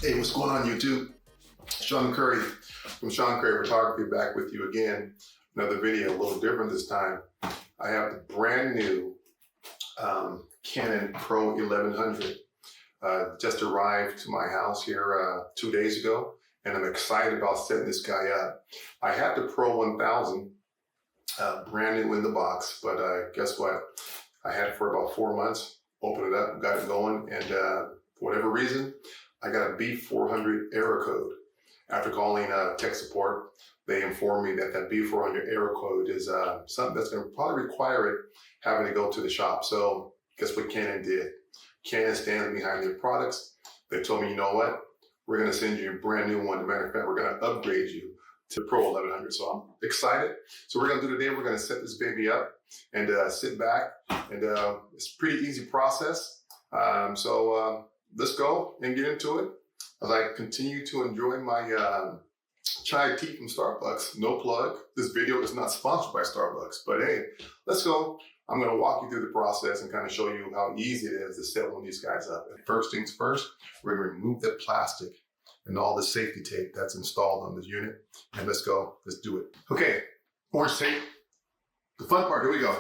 Hey, what's going on YouTube? Sean Curry from Sean Curry Photography back with you again. Another video, a little different this time. I have the brand new Canon Pro-1100. Just arrived to my house here 2 days ago, and I'm excited about setting this guy up. I have the Pro-1000, brand new in the box, but guess what? I had it for about 4 months, opened it up, got it going, and for whatever reason, I got a B400 error code. After calling tech support, they informed me that that B400 error code is something that's going to probably require it having to go to the shop. So guess what Canon did? Canon stands behind their products. They told me, you know what? We're going to send you a brand new one. As a matter of fact, we're going to upgrade you to Pro-1100. So I'm excited. So we're going to do today, we're going to set this baby up and sit back. And it's a pretty easy process. Let's go and get into it as I continue to enjoy my chai tea from Starbucks. No plug. This video is not sponsored by Starbucks, but hey, let's go. I'm going to walk you through the process and kind of show you how easy it is to set one of these guys up. And first things first, we're going to remove the plastic and all the safety tape that's installed on the unit. And let's go. Let's do it. Okay, orange tape. The fun part, here we go.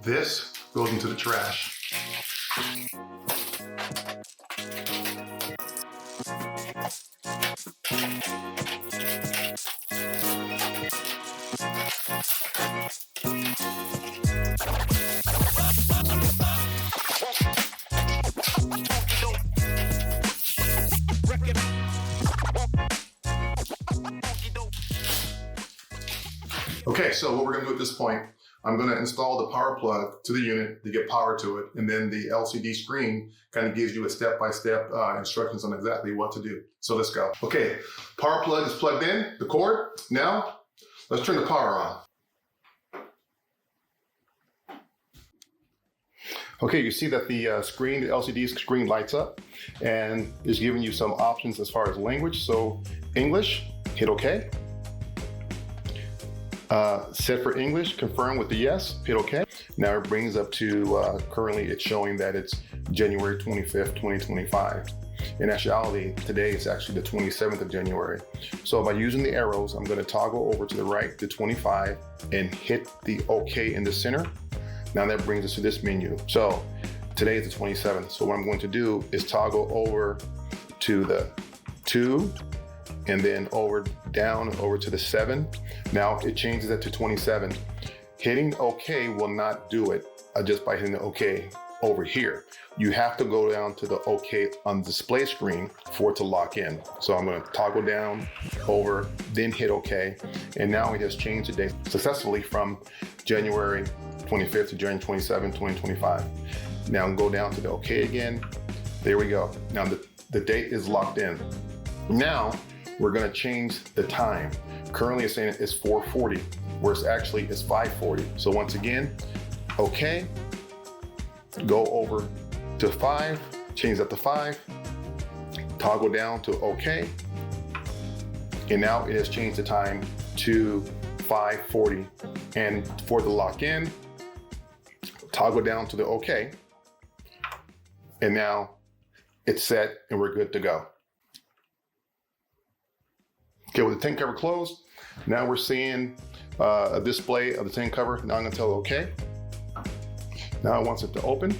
This goes into the trash. Okay, so what we're going to do at this point, I'm going to install the power plug to the unit to get power to it, and then the LCD screen kind of gives you a step-by-step instructions on exactly what to do. So let's go. Okay, power plug is plugged in, the cord. Now, let's turn the power on. Okay, you see that the screen, the LCD screen lights up and is giving you some options as far as language. So English, hit OK. Set for English, confirm with the yes, hit OK. Now it brings up to, currently it's showing that it's January 25th, 2025. In actuality, today is actually the 27th of January. So by using the arrows, I'm going to toggle over to the right to 25 and hit the OK in the center. Now that brings us to this menu. So today is the 27th. So what I'm going to do is toggle over to the 2, and then down over to the 7. Now it changes it to 27. Hitting OK will not do it just by hitting the OK over here. You have to go down to the OK on the display screen for it to lock in. So I'm going to toggle down, over, then hit OK. And now it has changed the date successfully from January 25th to January 27, 2025. Now go down to the OK again. There we go. Now the date is locked in. Now we're going to change the time. Currently it's saying it's 4:40, whereas actually it's 5:40. So once again, OK, go over to 5, change that to 5, toggle down to OK, and now it has changed the time to 5:40. And for the lock in, toggle down to the OK, And now it's set and we're good to go. Okay, with the tank cover closed, now we're seeing a display of the tank cover. Now I'm gonna tell it okay. Now it wants it to open.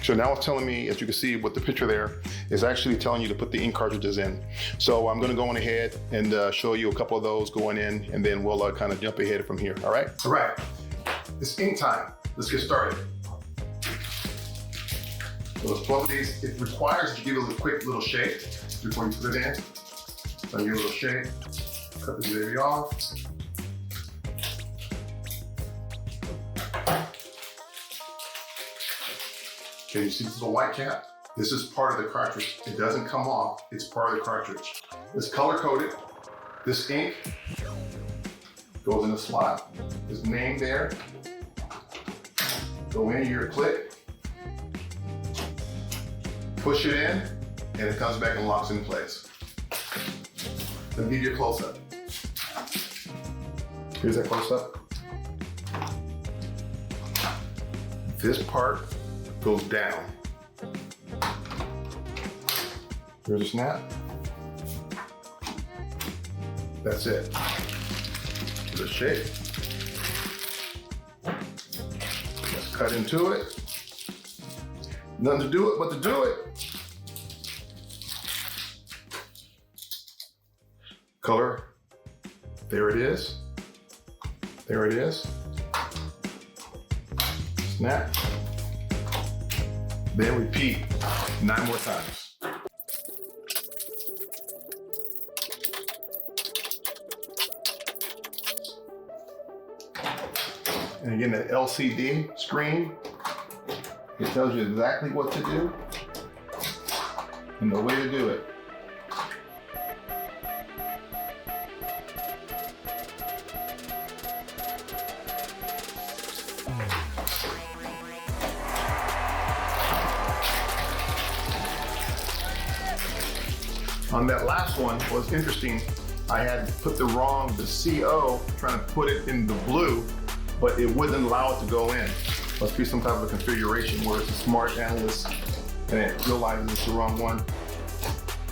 So now it's telling me, as you can see with the picture there, is actually telling you to put the ink cartridges in. So I'm gonna go on ahead and show you a couple of those going in, and then we'll kind of jump ahead from here, all right? All right, it's ink time. Let's get started. So let's plug these. It requires that you give it a quick little shake before you put it in. So give it a little shake, cut the baby off. Okay, you see this little white cap? This is part of the cartridge. It doesn't come off, it's part of the cartridge. It's color coded. This ink goes in the slot. There's name there. Go in your click. Push it in, and it comes back and locks in place. Let me give you a close-up. Here's that close-up. This part goes down. Here's a snap. That's it. Give it a shake. Let's cut into it. Nothing to do it but to do it. Color. There it is. There it is. Snap. Then repeat 9 more times. And again, the LCD screen, it tells you exactly what to do and the way to do it. On that last one was interesting. I had put the CO, trying to put it in the blue, but it wouldn't allow it to go in. Must be some type of configuration where it's a smart analyst and it realizes it's the wrong one.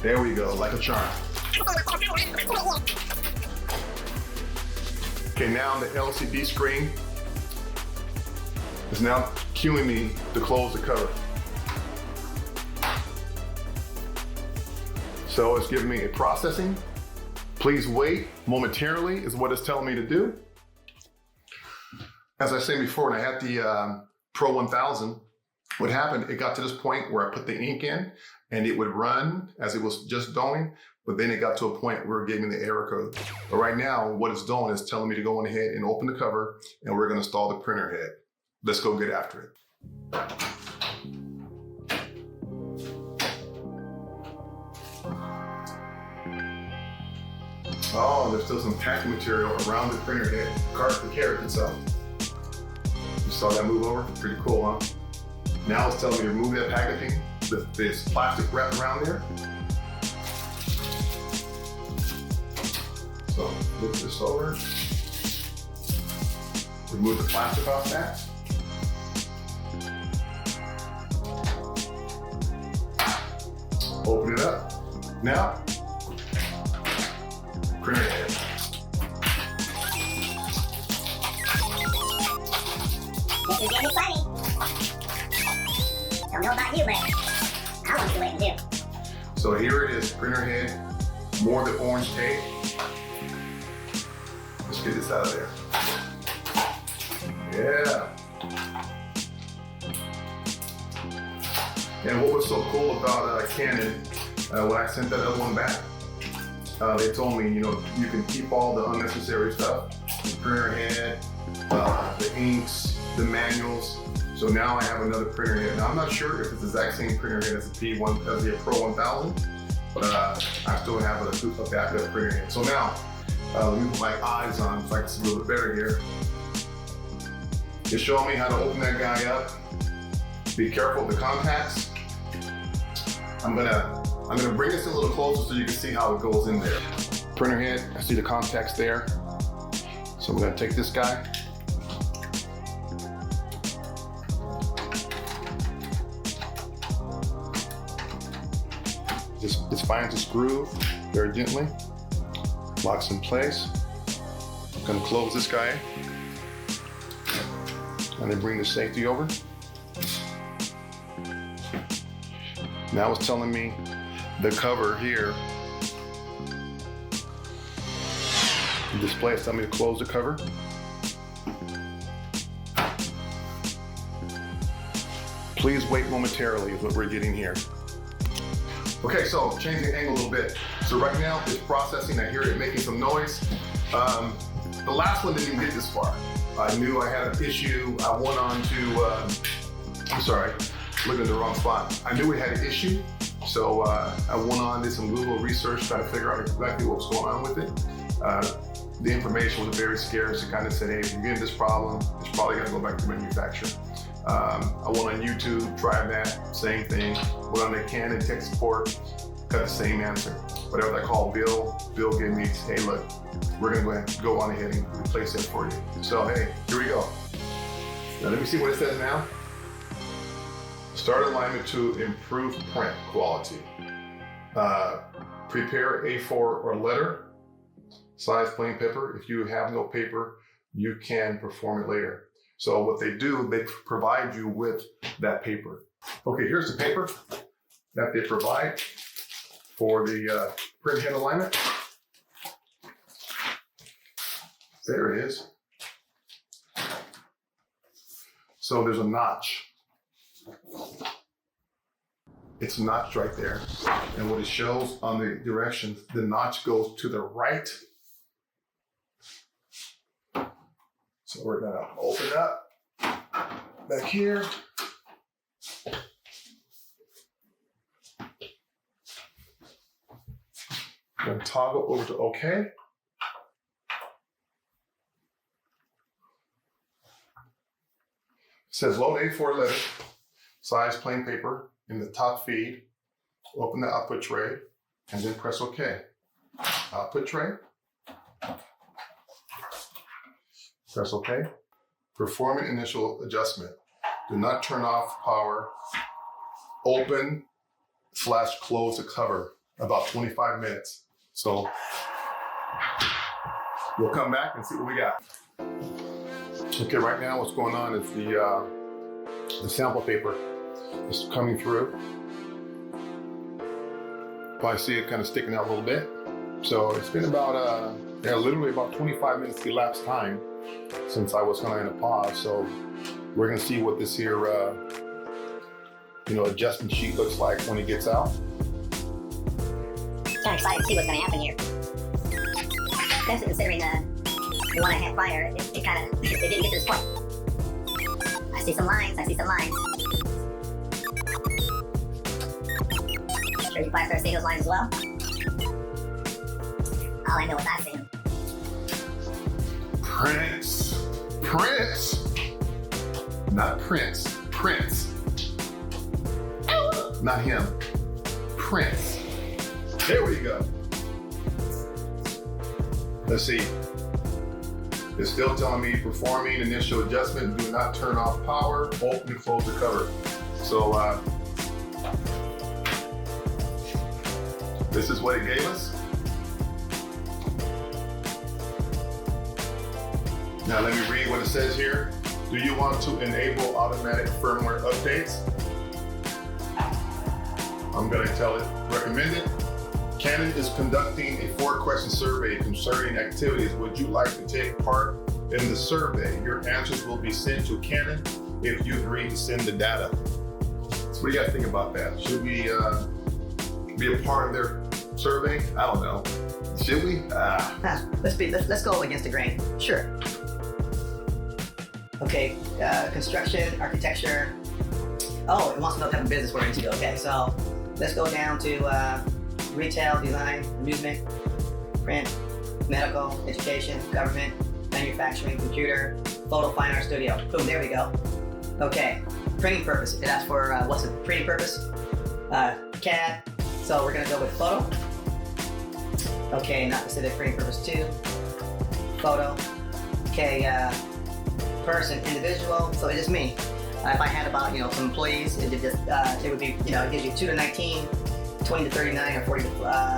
There we go, like a charm. Okay, now the LCD screen is now cueing me to close the cover. So it's giving me a processing. Please wait momentarily is what it's telling me to do. As I said before, when I had the Pro-1100, what happened, it got to this point where I put the ink in and it would run as it was just going, but then it got to a point where it gave me the error code. But right now, what it's doing is telling me to go on ahead and open the cover, and we're gonna install the printer head. Let's go get after it. Oh, there's still some packing material around the printer head, the carriage itself. You saw that move over? Pretty cool, huh? Now it's telling me to remove that packaging, this plastic wrap around there. So lift this over, remove the plastic off that. Open it up. Now, printer head. This is getting funny. Don't know about you, but I want to wait and do. So here it is, printer head, more of the orange tape. Let's get this out of there. Yeah. And what was so cool about Canon, when I sent that other one back, they told me, you can keep all the unnecessary stuff, the printer head, the inks, the manuals. So now I have another printer head. Now I'm not sure if it's the exact same printer head as the Pro-1100, but I still have a backup printer head. So now, let me put my eyes on, so I can see a little bit better here. It's showing me how to open that guy up. Be careful with the contacts. I'm gonna bring this a little closer so you can see how it goes in there. Printer head, I see the contacts there. So I'm gonna take this guy, Just finds this groove very gently, locks in place. I'm gonna close this guy and then bring the safety over. Now it's telling me the cover here, the display is telling me to close the cover. Please wait momentarily is what we're getting here. Okay, so changing the angle a little bit. So right now it's processing, I hear it making some noise. The last one didn't even get this far. I knew I had an issue. I went on to, I'm sorry, looking at the wrong spot. I knew we had an issue. So I went on, did some Google research, trying to figure out exactly what was going on with it. The information was very scarce. It kind of said, hey, if you're getting this problem, it's probably gonna go back to manufacturer. I went on YouTube, tried that, same thing. Went on the Canon tech support, got the same answer. Whatever I called Bill gave me, hey look, we're gonna go on ahead and replace it for you. So hey, here we go. Now let me see what it says now. Start alignment to improve print quality. Prepare A4 or letter, size plain paper. If you have no paper, you can perform it later. So what they do, they provide you with that paper. Okay, here's the paper that they provide for the print head alignment. There it is. So there's a notch. It's notched right there. And what it shows on the directions, the notch goes to the right. So we're gonna open up back here. Then toggle over to OK. It says load A4 letter, size plain paper in the top feed. Open the output tray and then press OK. Output tray. Press OK. Performing initial adjustment. Do not turn off power. Open/close the cover. About 25 minutes. So we'll come back and see what we got. Okay, right now what's going on is the sample paper is coming through. Probably see it kind of sticking out a little bit. So it's been about literally about 25 minutes elapsed time since I was kind of in a pause. So we're gonna see what this here adjustment sheet looks like when it gets out. Kind of excited to see what's going to happen here. Especially considering the one I had prior, it didn't get to this point. I see some lines. Sure you probably start seeing those lines as well. All I know is I see them. Prince. Not Prince. Prince. Not him. Prince. There we go. Let's see. It's still telling me performing initial adjustment. Do not turn off power. Open and close the cover. So this is what it gave us. Now let me read what it says here. Do you want to enable automatic firmware updates? I'm going to tell it, recommend it. Canon is conducting a 4-question survey concerning activities. Would you like to take part in the survey? Your answers will be sent to Canon if you agree to send the data. So what do you guys think about that? Should we be a part of their survey? I don't know. Should we? Let's go against the grain. Sure. Okay, construction, architecture. Oh, it wants to know what type of business we're into. Okay, so let's go down to retail, design, amusement, print, medical, education, government, manufacturing, computer, photo, fine art, studio. Boom, there we go. Okay, printing purpose. It asks for what's the printing purpose? CAD. So we're gonna go with photo. Okay, not specific printing purpose 2. Photo. Okay, person, individual. So it's just me. If I had about some employees, it would be it gives you 2 to 19. 20 to 39 or 40 to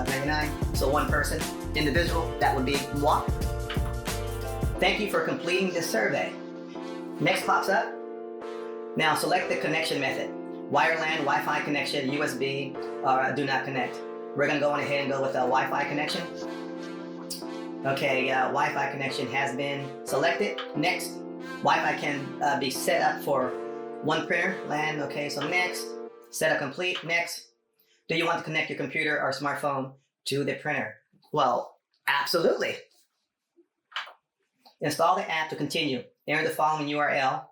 99. So one person. Individual, that would be moi. Thank you for completing this survey. Next pops up. Now select the connection method. Wireline, Wi-Fi connection, USB, or do not connect. We're gonna go on ahead and go with a Wi-Fi connection. Okay, Wi-Fi connection has been selected. Next, Wi-Fi can be set up for one printer, LAN, okay, so next. Setup complete, next. Do you want to connect your computer or smartphone to the printer? Well, absolutely. Install the app to continue. Enter the following URL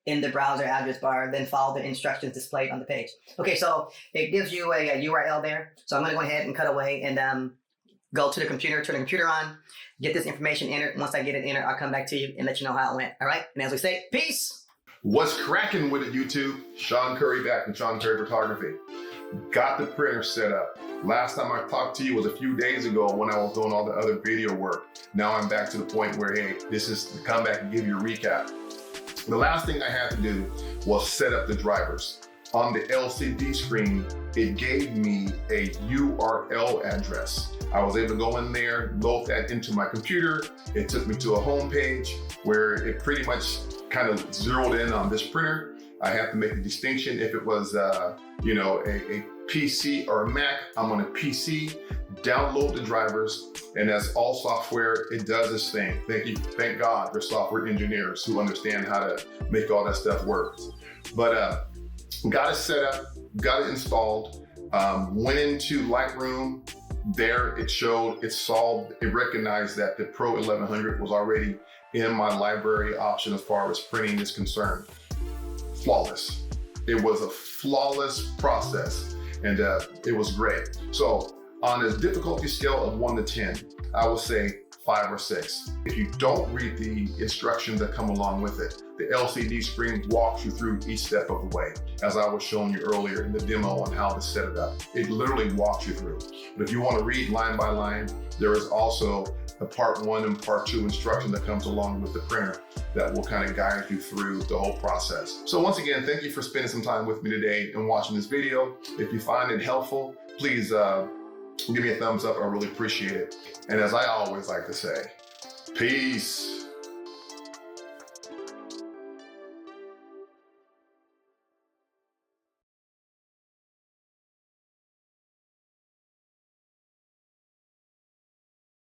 in the browser address bar, then follow the instructions displayed on the page. Okay, so it gives you a URL there. So I'm gonna go ahead and cut away and go to the computer, turn the computer on, get this information entered. Once I get it entered, I'll come back to you and let you know how it went, all right? And as we say, peace. What's cracking with it, YouTube? Sean Curry back from Sean Curry Photography. Got the printer set up. Last time I talked to you was a few days ago when I was doing all the other video work. Now I'm back to the point where, hey, this is to come back and give you a recap. The last thing I had to do was set up the drivers. On the LCD screen, it gave me a URL address. I was able to go in there, load that into my computer. It took me to a home page where it pretty much kind of zeroed in on this printer. I have to make a distinction if it was, a PC or a Mac. I'm on a PC, download the drivers, and as all software, it does its thing. Thank God there's software engineers who understand how to make all that stuff work. But got it set up, got it installed, went into Lightroom. There it showed, it solved, it recognized that the Pro-1100 was already in my library option as far as printing is concerned. Flawless. It was a flawless process, and it was great. So on a difficulty scale of 1 to 10, I would say 5 or 6. If you don't read the instructions that come along with it, the LCD screen walks you through each step of the way. As I was showing you earlier in the demo on how to set it up, it literally walks you through. But if you want to read line by line, there is also a part 1 and part 2 instruction that comes along with the printer that will kind of guide you through the whole process. So once again, thank you for spending some time with me today and watching this video. If you find it helpful, please give me a thumbs up. I really appreciate it. And as I always like to say, peace.